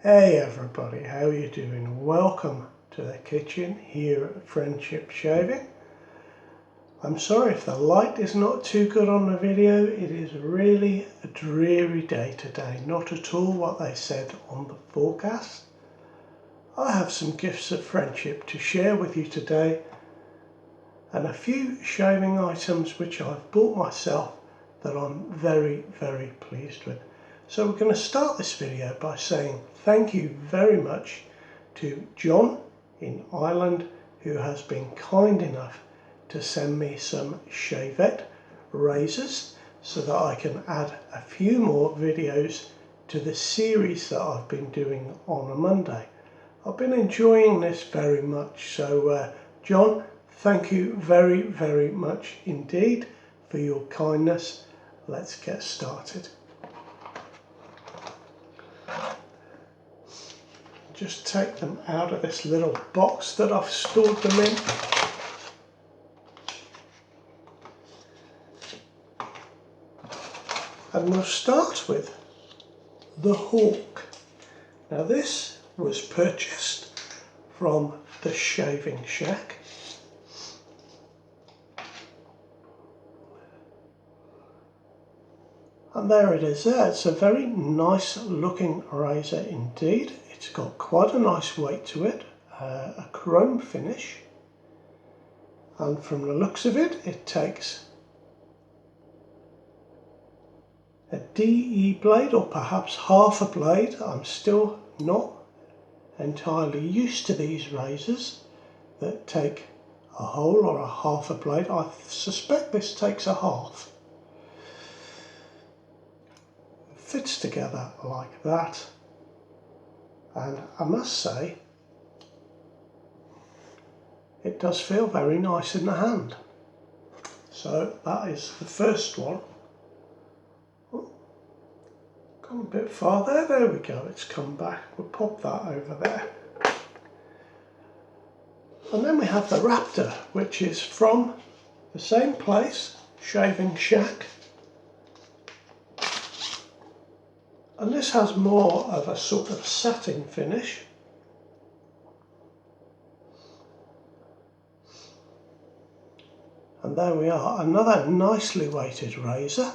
Hey everybody, how are you doing? Welcome to the kitchen here at Friendship Shaving. I'm sorry if the light is not too good on the video. It is really a dreary day today, not at all what they said on the forecast. I have some gifts of friendship to share with you today and a few shaving items which I've bought myself that I'm very pleased with. So we're going to start this video by saying thank you very much to John in Ireland, who has been kind enough to send me some Chevette razors so that I can add a few more videos to the series that I've been doing on a Monday. I've been enjoying this very much, so John, thank you very much indeed for your kindness. Let's get started. Just take them out of this little box that I've stored them in. And we'll start with the Hawk. Now this was purchased from the Shaving Shack. And there it is there. It's a very nice looking razor indeed. It's got quite a nice weight to it, a chrome finish, and from the looks of it, it takes a DE blade or perhaps half a blade. I'm still not entirely used to these razors that take a whole or a half a blade. I suspect this takes a half. It fits together like that. And I must say, it does feel very nice in the hand. So that is the first one. Oh, gone a bit far there. There we go. It's come back. We'll pop that over there. And then we have the Raptor, which is from the same place, Shaving Shack. And this has more of a sort of satin finish. And there we are, another nicely weighted razor.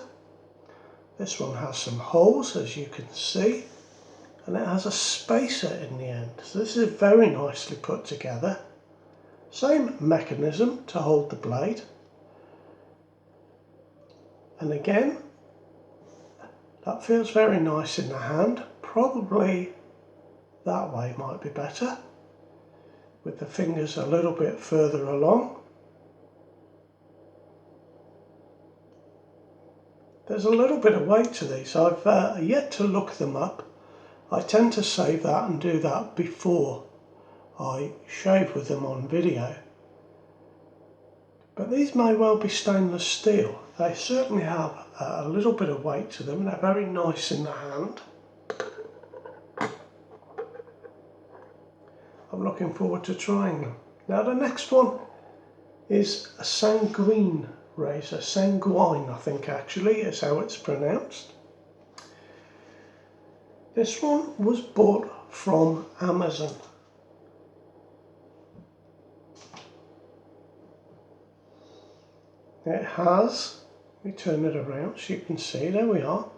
This one has some holes, as you can see, and it has a spacer in the end. So this is very nicely put together. Same mechanism to hold the blade. And again, that feels very nice in the hand. Probably that way might be better, with the fingers a little bit further along. There's a little bit of weight to these. I've yet to look them up. I tend to save that and do that before I shave with them on video. But these may well be stainless steel. They certainly have a little bit of weight to them. They're very nice in the hand. I'm looking forward to trying them. Now the next one is a Sanguine razor. Sanguine, I think actually is how it's pronounced. This one was bought from Amazon. It has, we turn it around so you can see, there we are.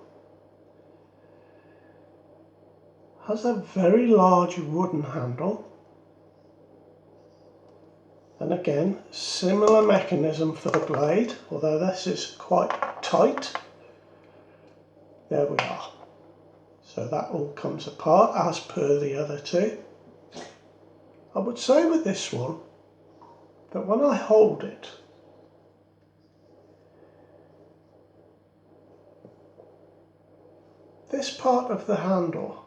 Has a very large wooden handle. And again, similar mechanism for the blade, although this is quite tight. There we are. So that all comes apart as per the other two. I would say with this one that when I hold it, this part of the handle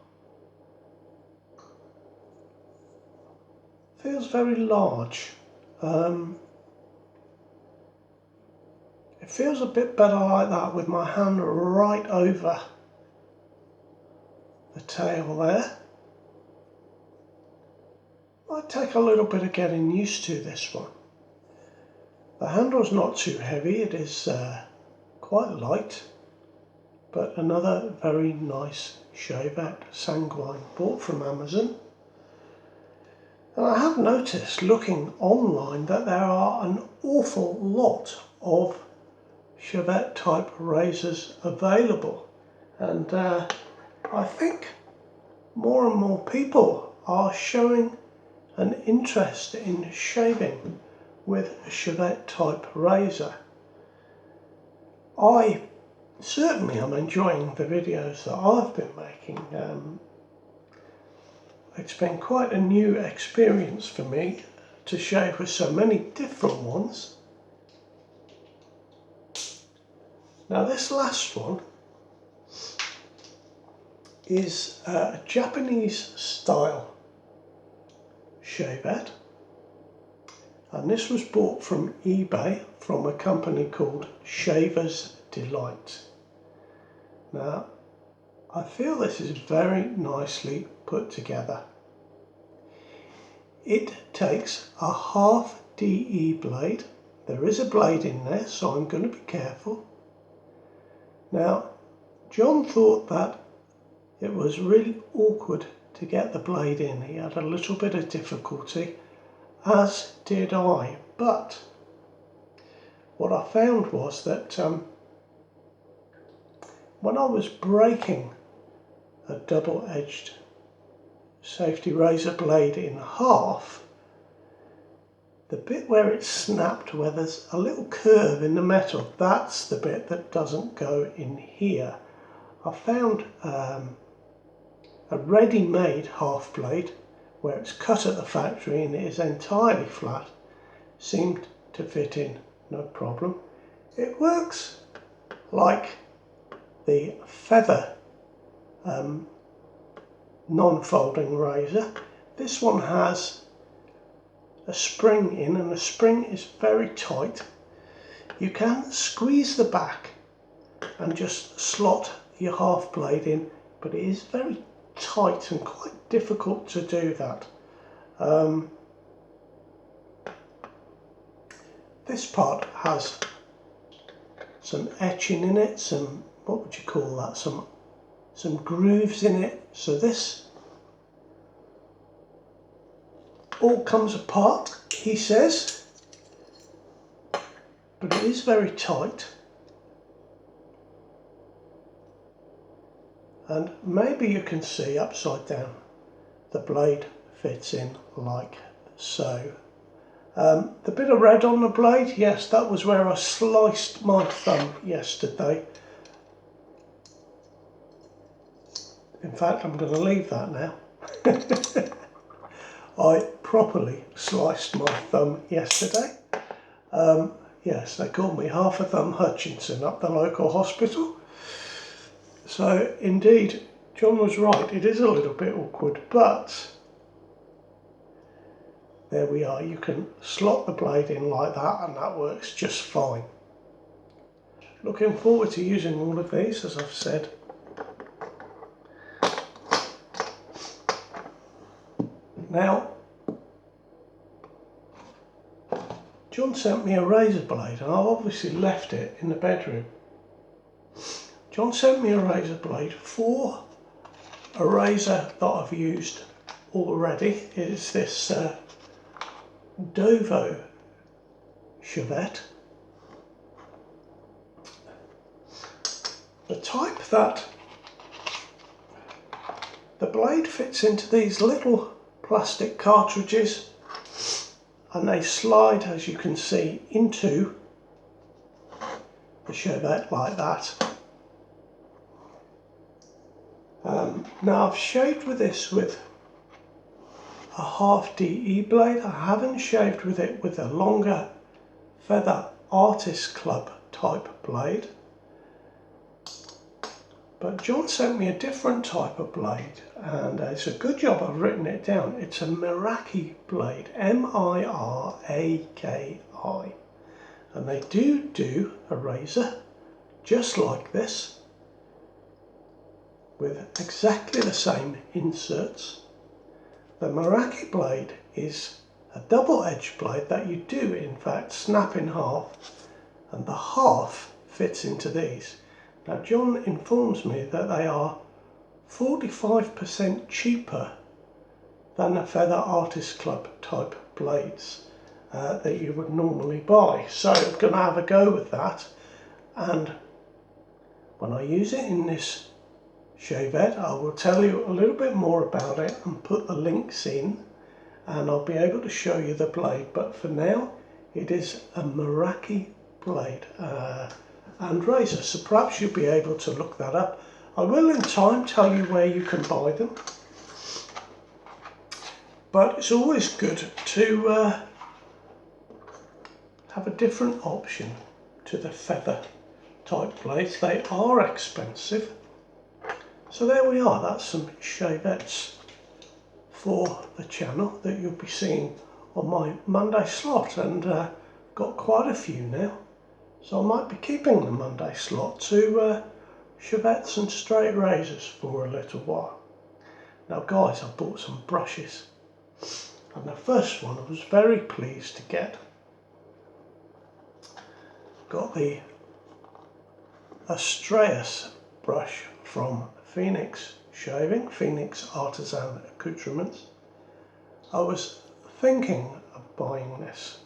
feels very large. It feels a bit better like that with my hand right over the tail there. Might take a little bit of getting used to this one. The handle's not too heavy, it is quite light. but another very nice Chevette Sanguine, bought from Amazon. And I have noticed, looking online, that there are an awful lot of Chevette type razors available, and I think more and more people are showing an interest in shaving with a Chevette type razor. I certainly am enjoying the videos that I've been making. It's been quite a new experience for me to shave with so many different ones. Now this last one is a Japanese style Chevette, and this was bought from eBay from a company called Shaver's Delight. Now I feel this is very nicely put together. It takes a half DE blade. There is a blade in there, so I'm going to be careful. Now, John thought that it was really awkward to get the blade in. He had a little bit of difficulty, as did I. But what I found was that when I was breaking a double-edged safety razor blade in half, the bit where it snapped, where there's a little curve in the metal, that's the bit that doesn't go in here. I found a ready-made half blade where it's cut at the factory and it is entirely flat, seemed to fit in no problem. It works like the feather non-folding razor. This one has a spring in, and the spring is very tight. You can squeeze the back and just slot your half blade in, but it is very tight and quite difficult to do that. This part has some etching in it, some, what would you call that, some grooves in it, so this all comes apart, he says, but it is very tight, and maybe you can see upside down the blade fits in like so. The bit of red on the blade, yes, that was where I sliced my thumb yesterday. In fact, I'm going to leave that now. I properly sliced my thumb yesterday. Yes, they called me half a thumb Hutchinson up the local hospital. So indeed, John was right, it is a little bit awkward, but there we are. You can slot the blade in like that and that works just fine. Looking forward to using all of these, as I've said. Now, John sent me a razor blade, and I've obviously left it in the bedroom. John sent me a razor blade for a razor that I've used already. It's this Dovo Chevette. The type that the blade fits into these little plastic cartridges, and they slide, as you can see, into the Chevette like that. Now I've shaved with this with a half DE blade. I haven't shaved with it with a longer feather artist club type blade. But John sent me a different type of blade, and it's a good job I've written it down. It's a Meraki blade, M-I-R-A-K-I. And they do a razor just like this, with exactly the same inserts. The Meraki blade is a double-edged blade that you do in fact snap in half, and the half fits into these. Now John informs me that they are 45% cheaper than the Feather Artist Club type blades that you would normally buy. So I'm going to have a go with that, and when I use it in this Chevette I will tell you a little bit more about it and put the links in, and I'll be able to show you the blade. But for now it is a Meraki blade and razor, so perhaps you'll be able to look that up. I will in time tell you where you can buy them, but it's always good to have a different option to the feather type blades. They are expensive. So there we are, that's some Chevettes for the channel that you'll be seeing on my Monday slot, and got quite a few now, so I might be keeping the Monday slot to Chevettes and straight razors for a little while. Now guys, I bought some brushes, and the first one I was very pleased to get. Got the Astreus brush from Phoenix Shaving, Phoenix Artisan Accoutrements. I was thinking of buying this,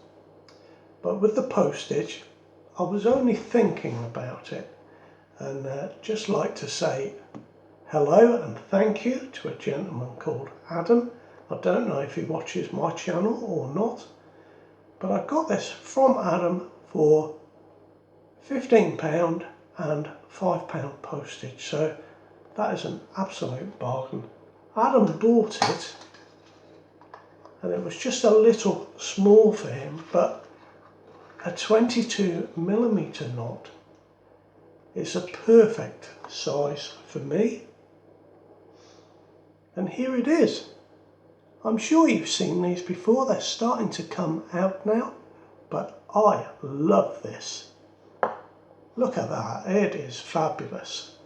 but with the postage I was only thinking about it, and just like to say hello and thank you to a gentleman called Adam. I don't know if he watches my channel or not, but I got this from Adam for £15 and £5 postage, so that is an absolute bargain. Adam bought it and it was just a little small for him, but a 22mm knot is a perfect size for me, and here it is. I'm sure you've seen these before, they're starting to come out now, but I love this. Look at that, it is fabulous.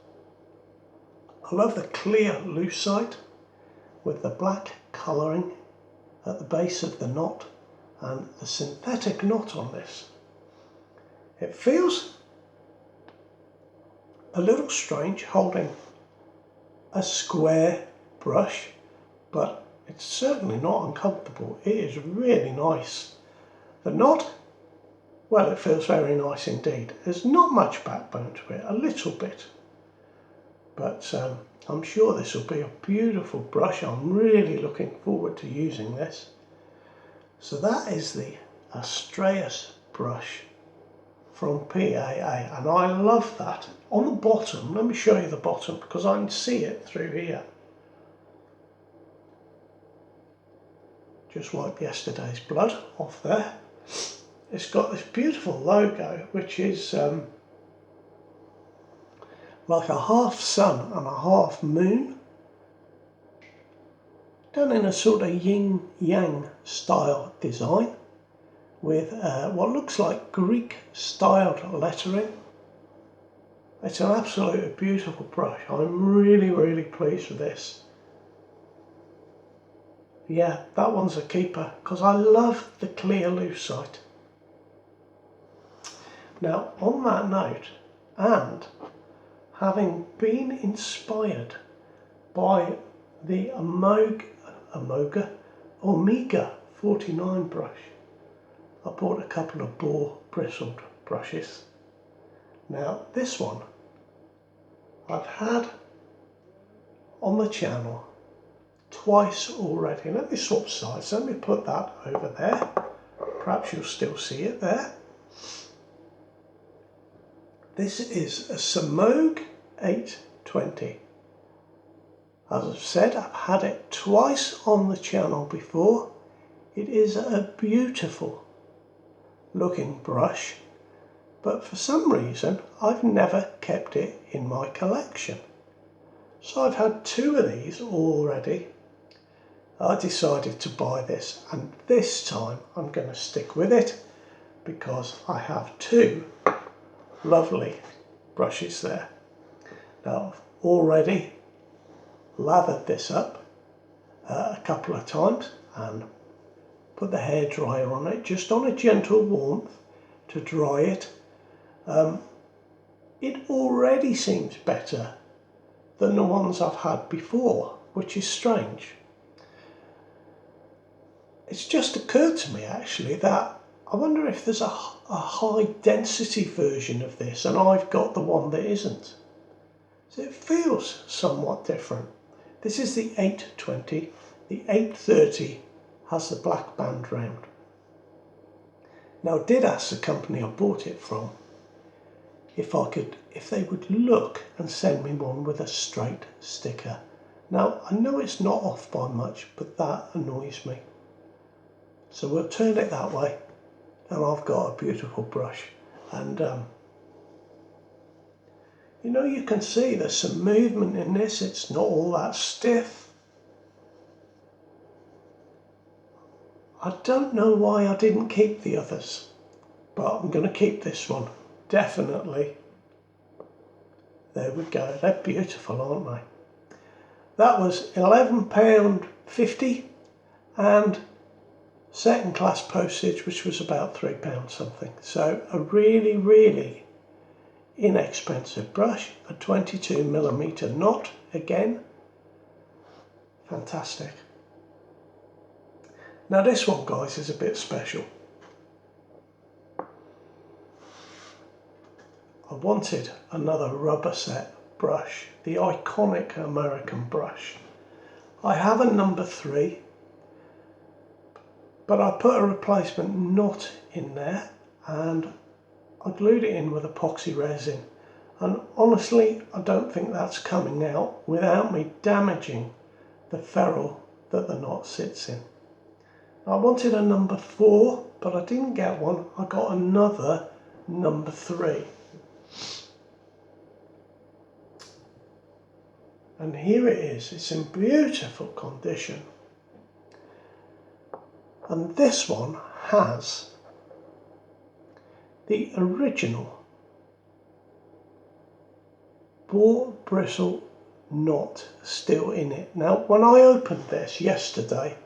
I love the clear lucite with the black colouring at the base of the knot and the synthetic knot on this. It feels a little strange holding a square brush, but it's certainly not uncomfortable. It is really nice. The knot, well, it feels very nice indeed. There's not much backbone to it, a little bit, but I'm sure this will be a beautiful brush. I'm really looking forward to using this. So that is the Astreus brush from PAA, and I love that. On the bottom, let me show you the bottom because I can see it through here. Just wipe yesterday's blood off there. It's got this beautiful logo, which is like a half sun and a half moon, done in a sort of yin yang style design with what looks like Greek styled lettering. It's an absolutely beautiful brush. I'm really pleased with this. Yeah, that one's a keeper because I love the clear lucite. Now on that note, and having been inspired by the Omega 49 brush, I bought a couple of boar bristled brushes. Now this one I've had on the channel twice already. Let me swap sides, let me put that over there, perhaps you'll still see it there. This is a Samog 820. As I've said, I've had it twice on the channel before. It is a beautiful looking brush, but for some reason I've never kept it in my collection. So I've had two of these already. I decided to buy this, and this time I'm going to stick with it because I have two lovely brushes there. Now I've already lathered this up a couple of times and put the hairdryer on it, just on a gentle warmth to dry it. it already seems better than the ones I've had before, which is strange. It's just occurred to me actually that I wonder if there's a high density version of this and I've got the one that isn't. So it feels somewhat different. This is the 820, the 830 has the black band round. Now I did ask the company I bought it from if they would look and send me one with a straight sticker. Now I know it's not off by much, but that annoys me. So we'll turn it that way and I've got a beautiful brush. And you know, you can see there's some movement in this, it's not all that stiff. I don't know why I didn't keep the others, but I'm going to keep this one, definitely. There we go, they're beautiful, aren't they? That was £11.50 and second class postage, which was about £3 something. So a really, really inexpensive brush, a 22mm knot again, fantastic. Now this one, guys, is a bit special. I wanted another rubber set brush, the iconic American brush. I have a number 3, but I put a replacement knot in there and I glued it in with epoxy resin, and honestly I don't think that's coming out without me damaging the ferrule that the knot sits in. I wanted a number 4, but I didn't get one. I got another number 3. And here it is, it's in beautiful condition. And this one has the original boar bristle knot still in it. Now when I opened this yesterday,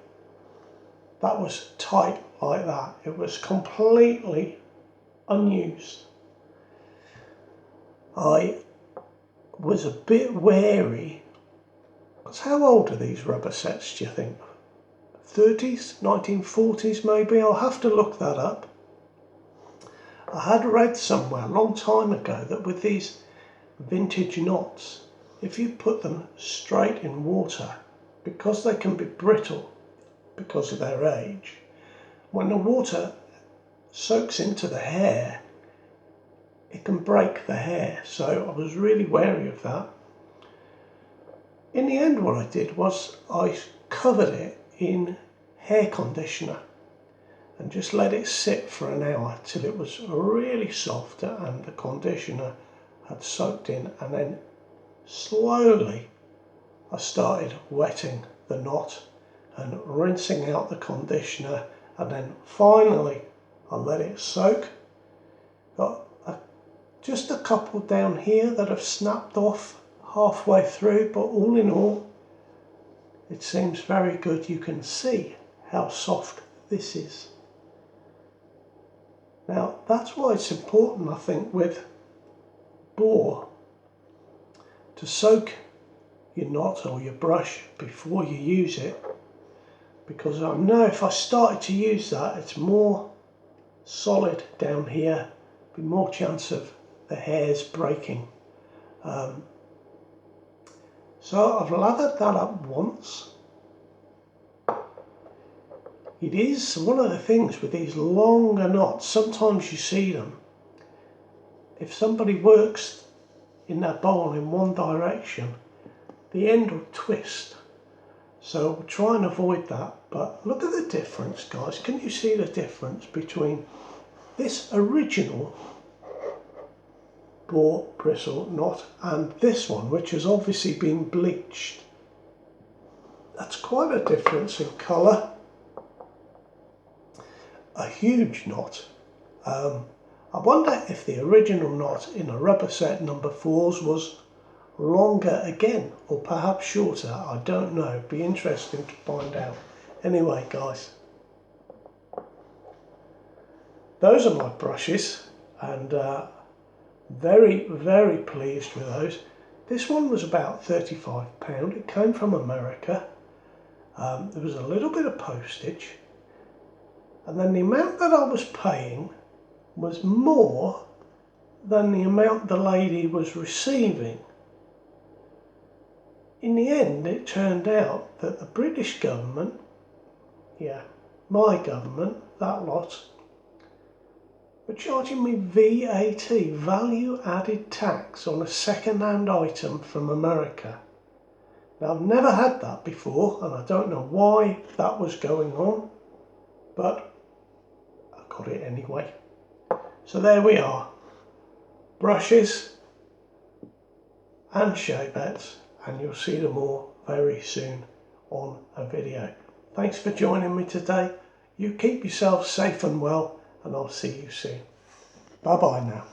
that was tight like that. It was completely unused. I was a bit wary. How old are these rubber sets, do you think? 30s, 1940s maybe? I'll have to look that up. I had read somewhere a long time ago that with these vintage knots, if you put them straight in water, because they can be brittle because of their age, when the water soaks into the hair, it can break the hair. So I was really wary of that. In the end, what I did was I covered it in hair conditioner and just let it sit for an hour till it was really soft and the conditioner had soaked in, and then slowly I started wetting the knot and rinsing out the conditioner, and then finally I let it soak. Got just a couple down here that have snapped off halfway through, but all in all it seems very good. You can see how soft this is. Now that's why it's important, I think, with boar to soak your knot or your brush before you use it, because I know if I started to use that, it's more solid down here, be more chance of the hairs breaking. So I've lathered that up once. It is one of the things with these longer knots, sometimes you see them, if somebody works in their bowl in one direction, the end will twist. So we'll try and avoid that. But look at the difference, guys. Can you see the difference between this original boar bristle knot and this one, which has obviously been bleached? That's quite a difference in colour. A huge knot. I wonder if the original knot in a rubber set number 4s was longer again, or perhaps shorter. I don't know. It'd be interesting to find out. Anyway, guys, those are my brushes, and Very, very pleased with those. This one was about £35. It came from America. There was a little bit of postage, and then the amount that I was paying was more than the amount the lady was receiving. In the end, it turned out that the British government, my government, that lot, were charging me VAT, value added tax, on a second-hand item from America. Now, I've never had that before, and I don't know why that was going on, but I got it anyway. So there we are, brushes and Chevettes, and you'll see them all very soon on a video. Thanks for joining me today. You keep yourself safe and well, and I'll see you soon. Bye bye now.